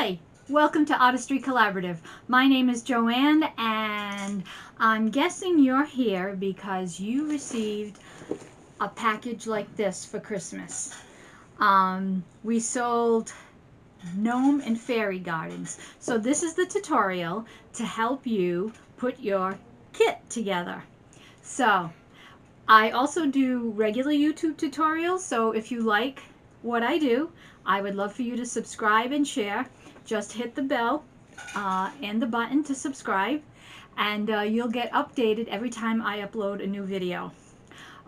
Hi, welcome to Artistry Collaborative. My name is Joanne, and I'm guessing you're here because you received a package like this for Christmas. We sold gnome and fairy gardens. So this is the tutorial to help you put your kit together. So I also do regular YouTube tutorials, so if you like what I do, I would love for you to subscribe and share. Just hit the bell and the button to subscribe, and you'll get updated every time I upload a new video.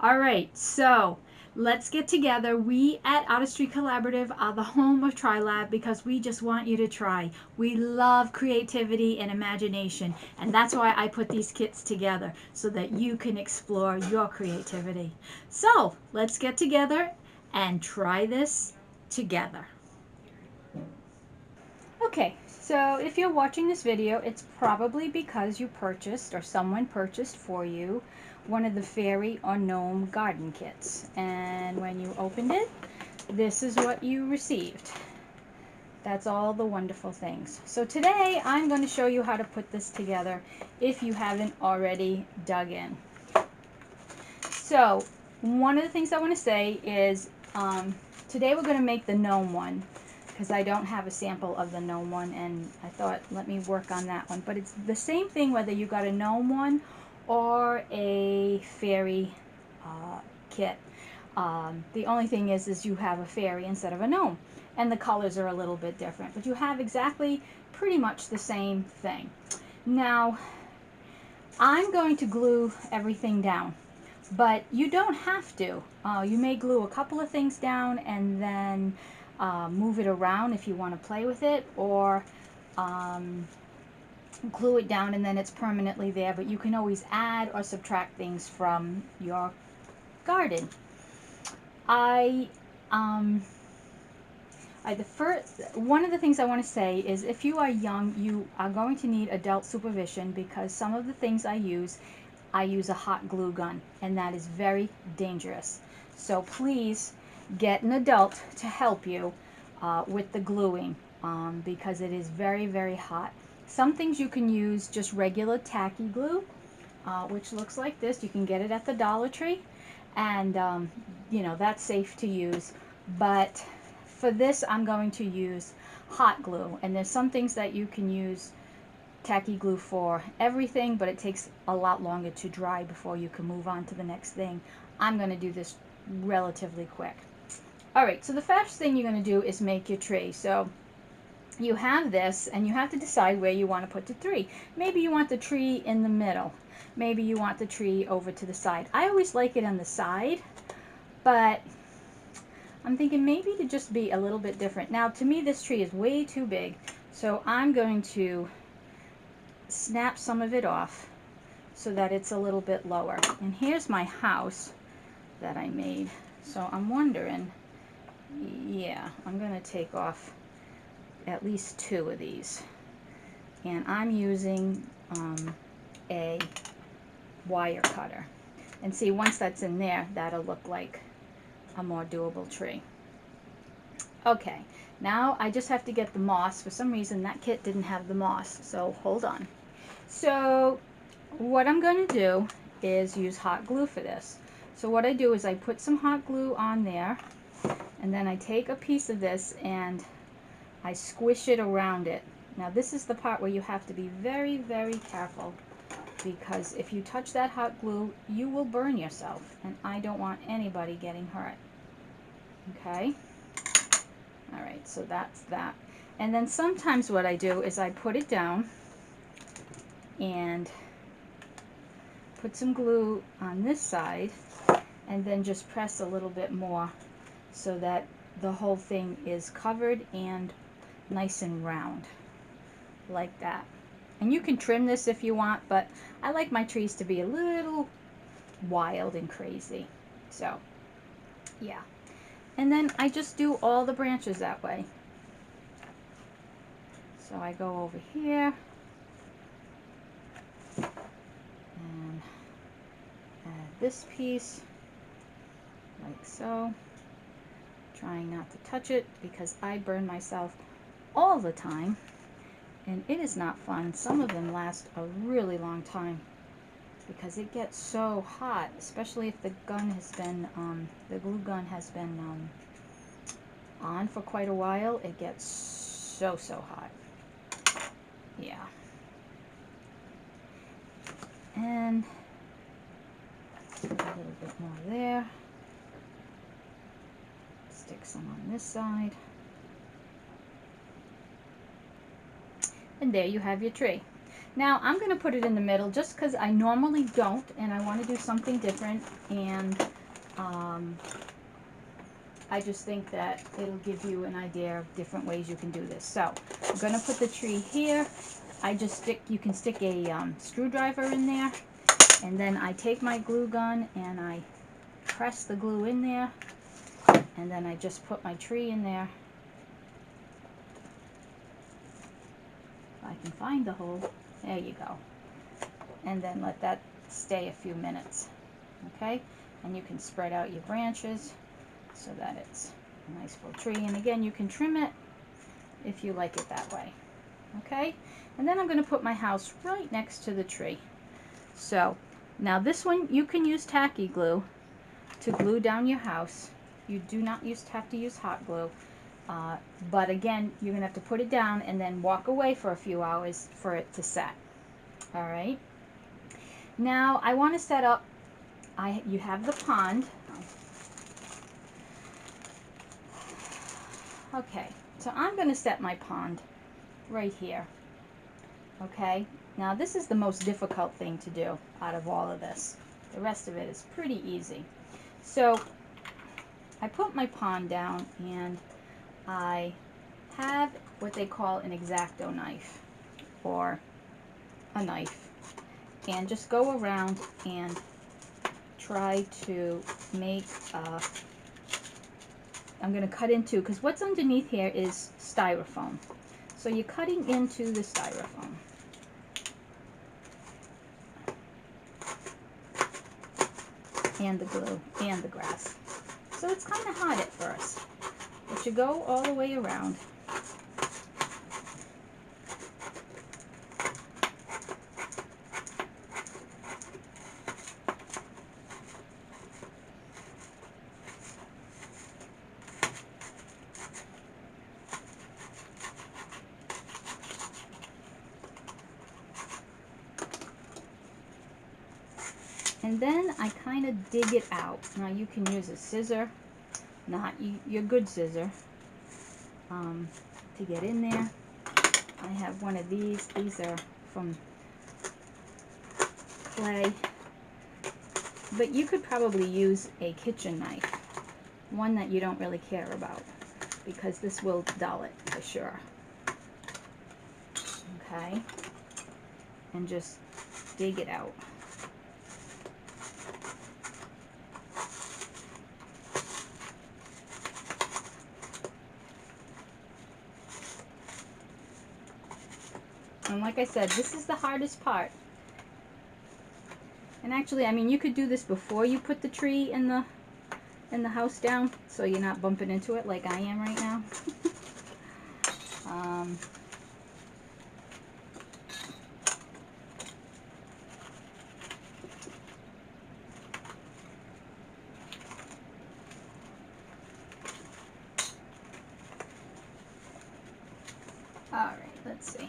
All right, so let's get together. We at Artistry Collaborative are the home of TriLab because we just want you to try. We love creativity and imagination, and that's why I put these kits together so that you can explore your creativity. So let's get together and try this together. Okay, so if you're watching this video, it's probably because you purchased or someone purchased for you one of the fairy or gnome garden kits. And when you opened it, this is what you received. That's all the wonderful things. So today I'm going to show you how to put this together if you haven't already dug in. So one of the things I want to say is today we're going to make the gnome one, because I don't have a sample of the gnome one, and I thought let me work on that one. But it's the same thing whether you got a gnome one or a fairy kit. The only thing is you have a fairy instead of a gnome, and the colors are a little bit different, but you have exactly pretty much the same thing. Now I'm going to glue everything down, but you don't have to. You may glue a couple of things down and then move it around if you want to play with it, or glue it down and then it's permanently there, but you can always add or subtract things from your garden. One of the things I want to say is if you are young, you are going to need adult supervision, because some of the things I use a hot glue gun, and that is very dangerous. So please get an adult to help you with the gluing, because it is very, very hot. Some things you can use just regular tacky glue, which looks like this. You can get it at the Dollar Tree, and you know, that's safe to use. But for this, I'm going to use hot glue, and there's some things that you can use tacky glue for everything, but it takes a lot longer to dry before you can move on to the next thing. I'm going to do this relatively quick. Alright, so the first thing you're going to do is make your tree. So you have this, and you have to decide where you want to put the tree. Maybe you want the tree in the middle. Maybe you want the tree over to the side. I always like it on the side, but I'm thinking maybe to just be a little bit different. Now, to me, this tree is way too big, so I'm going to snap some of it off so that it's a little bit lower. And here's my house that I made. So I'm wondering, yeah, I'm going to take off at least 2 of these. And I'm using a wire cutter. And see, once that's in there, that'll look like a more doable tree. Okay, now I just have to get the moss. For some reason, that kit didn't have the moss, so hold on. So what I'm going to do is use hot glue for this. So what I do is I put some hot glue on there, and then I take a piece of this and I squish it around it. Now this is the part where you have to be very, very careful, because if you touch that hot glue, you will burn yourself, and I don't want anybody getting hurt. Okay? Alright, so that's that. And then sometimes what I do is I put it down and put some glue on this side, and then just press a little bit more so that the whole thing is covered and nice and round, like that. And you can trim this if you want, but I like my trees to be a little wild and crazy. So, yeah. And then I just do all the branches that way. So I go over here and add this piece, like so. Trying not to touch it because I burn myself all the time, and it is not fun. Some of them last a really long time because it gets so hot, especially if the gun has been, the glue gun has been on for quite a while. It gets so hot. Yeah. And a little bit more there. Stick some on this side. And there you have your tree. Now I'm going to put it in the middle just because I normally don't, and I want to do something different, and I just think that it'll give you an idea of different ways you can do this. So I'm going to put the tree here. You can stick a screwdriver in there, and then I take my glue gun and I press the glue in there, and then I just put my tree in there. If I can find the hole, there you go. And then let that stay a few minutes, okay? And you can spread out your branches so that it's a nice full tree. And again, you can trim it if you like it that way, okay? And then I'm going to put my house right next to the tree. So now this one, you can use tacky glue to glue down your house. You do not have to use hot glue. But again, you're going to have to put it down and then walk away for a few hours for it to set. All right. Now I want to set up, you have the pond. Okay, so I'm going to set my pond right here. Okay, now this is the most difficult thing to do out of all of this. The rest of it is pretty easy. So I put my pond down and I have what they call an X-Acto knife, or a knife, and just go around and try to make I'm going to cut into, because what's underneath here is styrofoam, so you're cutting into the styrofoam. And the glue and the grass. So it's kind of hot at first, but you go all the way around. And then I kind of dig it out. Now you can use a scissor, not your good scissor, to get in there. I have one of these. These are from clay. But you could probably use a kitchen knife, one that you don't really care about, because this will dull it for sure. Okay, and just dig it out. And like I said, this is the hardest part. And actually, I mean, you could do this before you put the tree in the house down, so you're not bumping into it like I am right now. All right, let's see.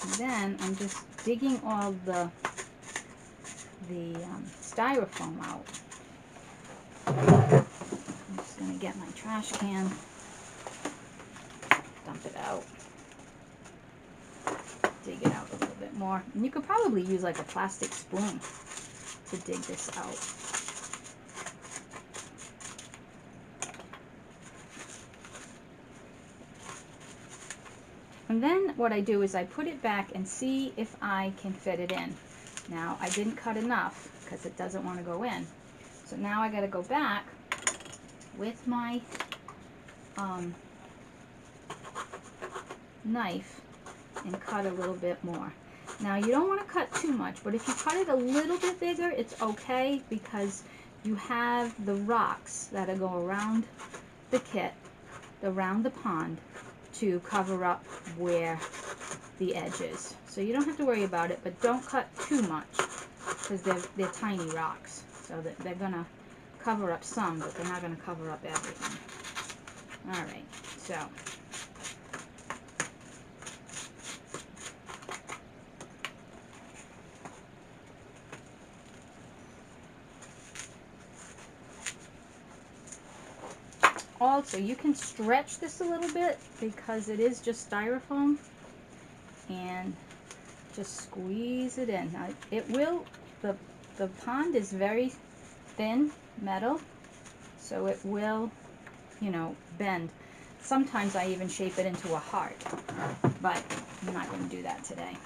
And then I'm just digging all the styrofoam out. I'm just going to get my trash can, dump it out, dig it out a little bit more. And you could probably use like a plastic spoon to dig this out. And then what I do is I put it back and see if I can fit it in. Now I didn't cut enough because it doesn't want to go in. So now I got to go back with my knife and cut a little bit more. Now you don't want to cut too much, but if you cut it a little bit bigger, it's okay, because you have the rocks that go around the kit, around the pond, to cover up where the edge is. So you don't have to worry about it, but don't cut too much because they're tiny rocks. So that they're going to cover up some, but they're not going to cover up everything. All right, so also you can stretch this a little bit because it is just styrofoam, and just squeeze it in. Now, it will, the pond is very thin metal, so it will, you know, bend. Sometimes I even shape it into a heart, but I'm not going to do that today.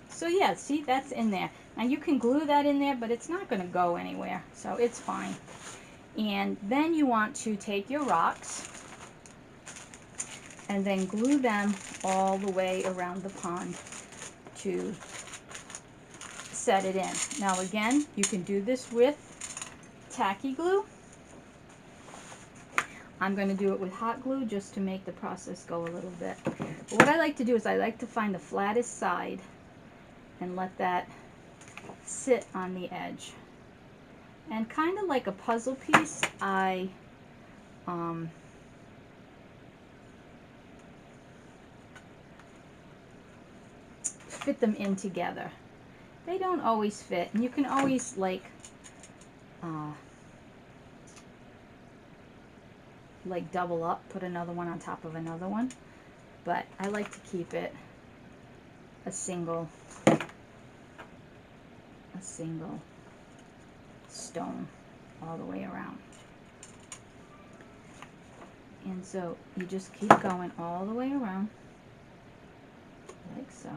So yeah, see, that's in there. Now you can glue that in there, but it's not going to go anywhere, so it's fine. And then you want to take your rocks and then glue them all the way around the pond to set it in. Now again, you can do this with tacky glue. I'm going to do it with hot glue just to make the process go a little bit. But what I like to do is I like to find the flattest side and let that sit on the edge. And kind of like a puzzle piece, I fit them in together. They don't always fit, and you can always like double up, put another one on top of another one, but I like to keep it a single stone all the way around. And so you just keep going all the way around like so.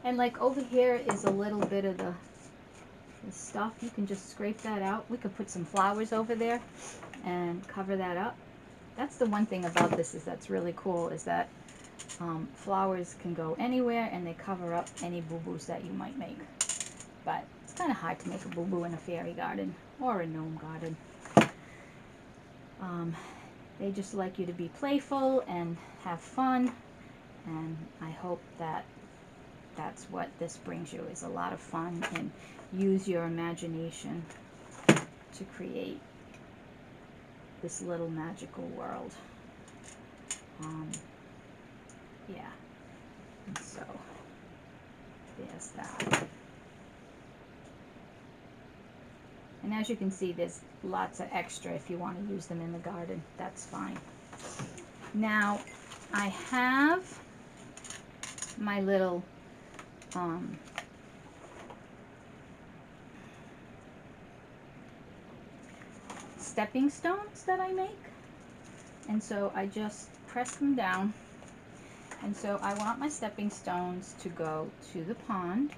And like over here is a little bit of the stuff. You can just scrape that out. We could put some flowers over there and cover that up. That's the one thing about this is that's really cool, is that flowers can go anywhere and they cover up any boo-boos that you might make. But it's kind of hard to make a boo-boo in a fairy garden or a gnome garden. They just like you to be playful and have fun, and I hope that that's what this brings you, is a lot of fun, and use your imagination to create this little magical world. Yeah, and so there's that. And as you can see, there's lots of extra if you want to use them in the garden. That's fine. Now, I have my little stepping stones that I make. And so I just press them down. And so I want my stepping stones to go to the pond,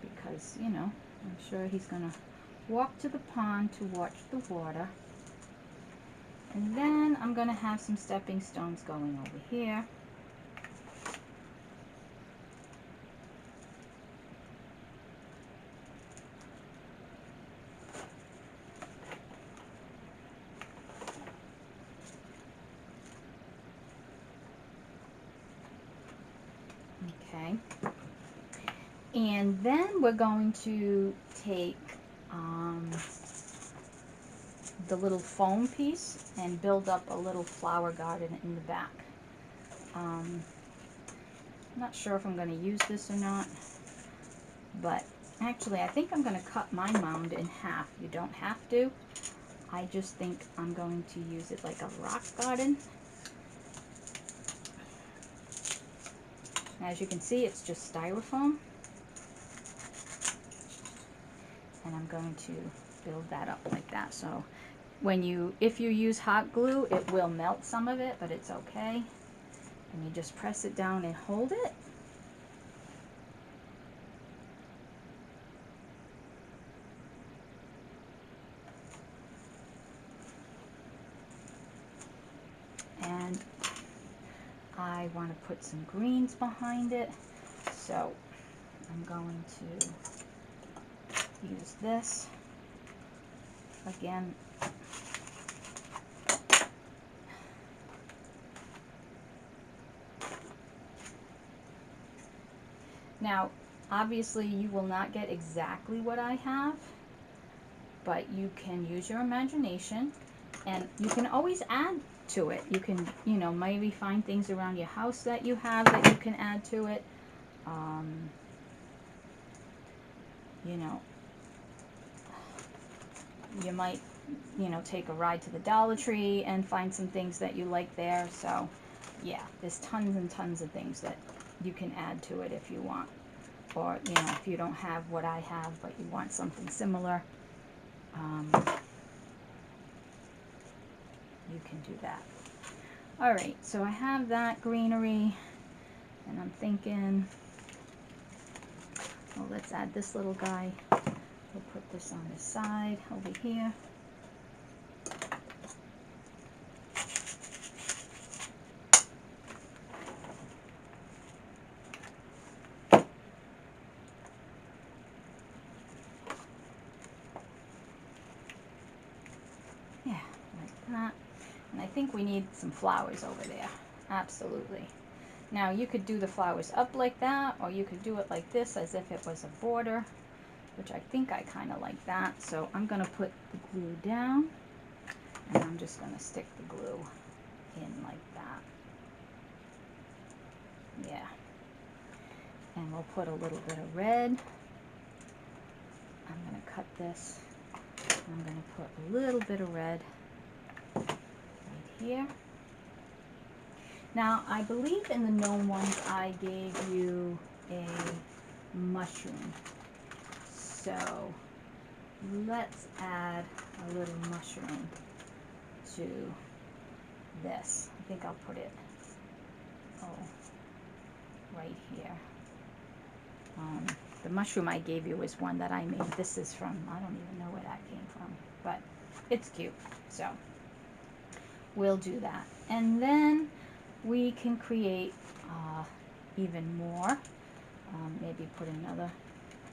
because, you know, I'm sure he's going to walk to the pond to watch the water. And then I'm going to have some stepping stones going over here. Okay. And then we're going to take the little foam piece and build up a little flower garden in the back. I'm not sure if I'm going to use this or not, But actually, I think I'm going to cut my mound in half. You don't have to. I just think I'm going to use it like a rock garden. As you can see, it's just styrofoam. And I'm going to build that up like that. So if you use hot glue, it will melt some of it, but it's okay. And you just press it down and hold it. And I want to put some greens behind it. So I'm going to use this again. Now, obviously you will not get exactly what I have, but you can use your imagination and you can always add to it. You can, maybe find things around your house that you have that you can add to it. You know, you might, take a ride to the Dollar Tree and find some things that you like there. So, yeah, there's tons and tons of things that you can add to it if you want. Or, if you don't have what I have, but you want something similar, you can do that. All right, so I have that greenery, and I'm thinking, well, let's add this little guy. We'll put this on the side over here. Yeah, like that. And I think we need some flowers over there. Absolutely. Now you could do the flowers up like that, or you could do it like this as if it was a border, which I think I kind of like that. So I'm going to put the glue down, and I'm just going to stick the glue in like that. Yeah. And we'll put a little bit of red. I'm going to cut this. I'm going to put a little bit of red right here. Now, I believe in the gnome ones I gave you a mushroom. So let's add a little mushroom to this. I think I'll put it right here. The mushroom I gave you is one that I made. This is from, I don't even know where that came from, but it's cute. So we'll do that. And then we can create even more. Maybe put another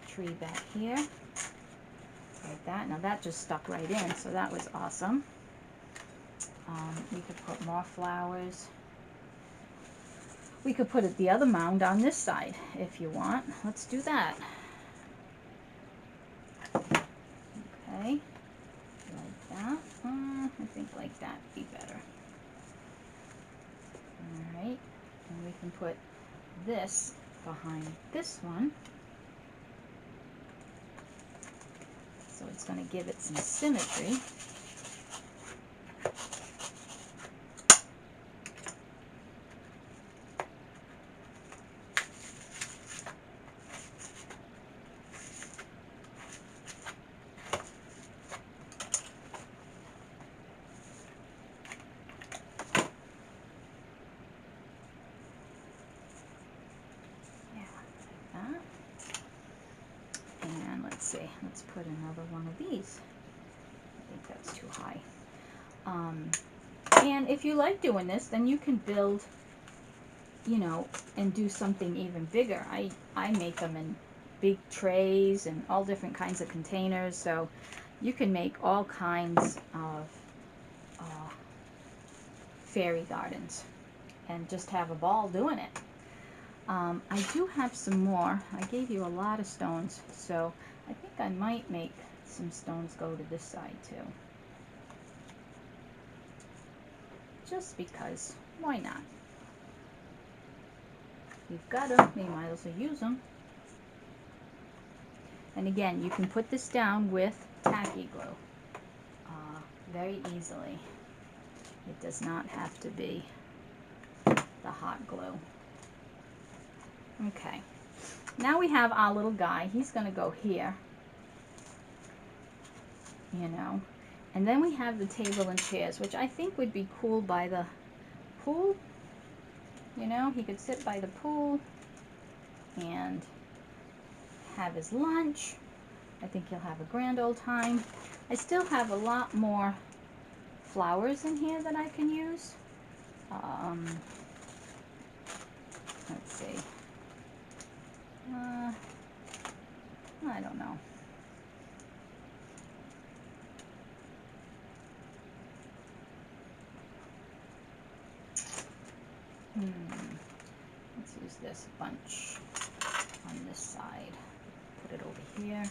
tree back here, like that. Now that just stuck right in, so that was awesome. We could put more flowers. We could put the other mound on this side if you want. Let's do that. Okay, like that. I think like that would be better. Alright, and we can put this behind this one. So it's going to give it some symmetry. And let's see, let's put another one of these. I think that's too high. And if you like doing this, then you can build, and do something even bigger. I make them in big trays and all different kinds of containers, so you can make all kinds of fairy gardens and just have a ball doing it. I do have some more. I gave you a lot of stones, so I think I might make some stones go to this side too. Just because, why not? You've got them, you might as well use them. And again, you can put this down with tacky glue very easily. It does not have to be the hot glue. Okay, now we have our little guy. He's going to go here, you know. And then we have the table and chairs, which I think would be cool by the pool. You know, he could sit by the pool and have his lunch. I think he'll have a grand old time. I still have a lot more flowers in here that I can use. Let's see. I don't know. Let's use this bunch on this side. Put it over here.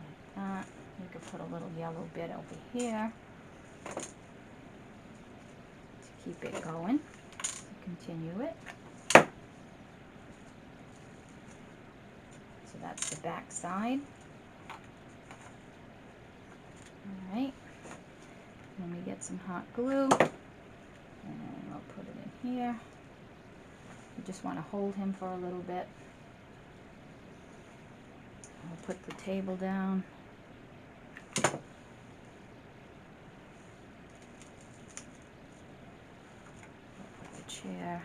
Like that. We could put a little yellow bit over here to keep it going. Continue it. So that's the back side. Alright, then we get some hot glue, and we'll put it in here. You just want to hold him for a little bit. I'll put the table down. Put the chair.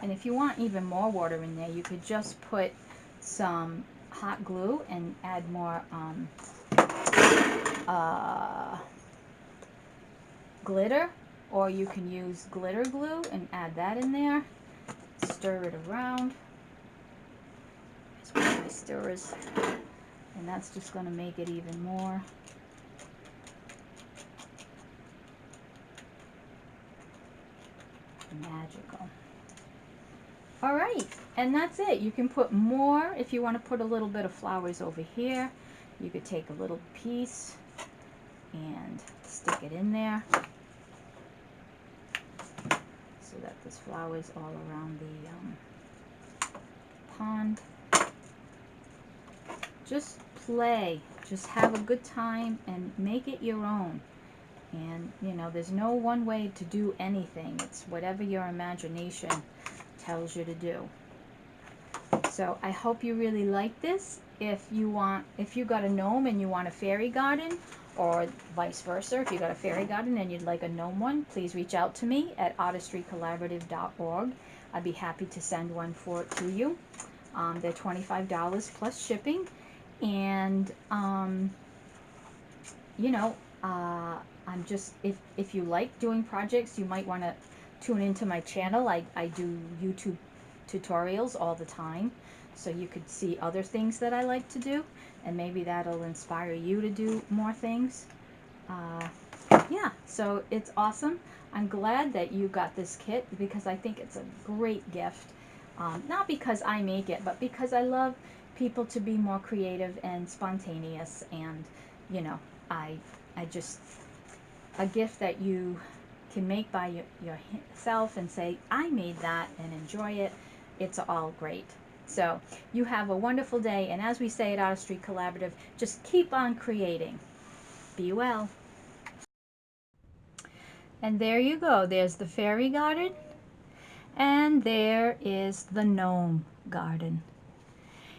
And if you want even more water in there, you could just put some hot glue and add more glitter, or you can use glitter glue and add that in there. Stir it around. Here's one of my stirrers. And that's just going to make it even more. Magical. All right, and that's it. You can put more if you want to put a little bit of flowers over here. You could take a little piece and stick it in there so that there's flowers all around the pond. Just play, just have a good time and make it your own. And you know, there's no one way to do anything. It's whatever your imagination tells you to do. So I hope you really like this. If you got a gnome and you want a fairy garden, or vice versa, if you got a fairy garden and you'd like a gnome one, please reach out to me at artistrycollaborative.org. I'd be happy to send one to you. They're $25 plus shipping, and you know, I'm just, if you like doing projects, you might want to tune into my channel. I do YouTube tutorials all the time, so you could see other things that I like to do, and maybe that'll inspire you to do more things. Yeah, so it's awesome. I'm glad that you got this kit because I think it's a great gift. Not because I make it, but because I love people to be more creative and spontaneous, and you know, I just, a gift that you can make by yourself and say, I made that, and enjoy it. It's all great. So you have a wonderful day, and as we say at Artistry Collaborative, just keep on creating. Be well. And there you go. There's the fairy garden, and there is the gnome garden.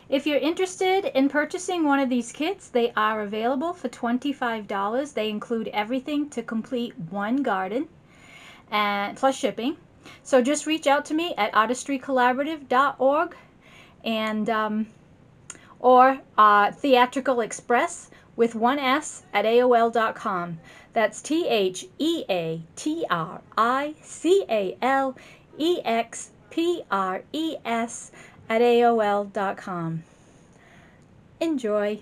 If you're interested in purchasing one of these kits, they are available for $25. They include everything to complete one garden, and plus shipping. So just reach out to me at artistrycollaborative.org, and or Theatrical Express with one S at AOL.com. That's TheatricalExpress at AOL.com. Enjoy.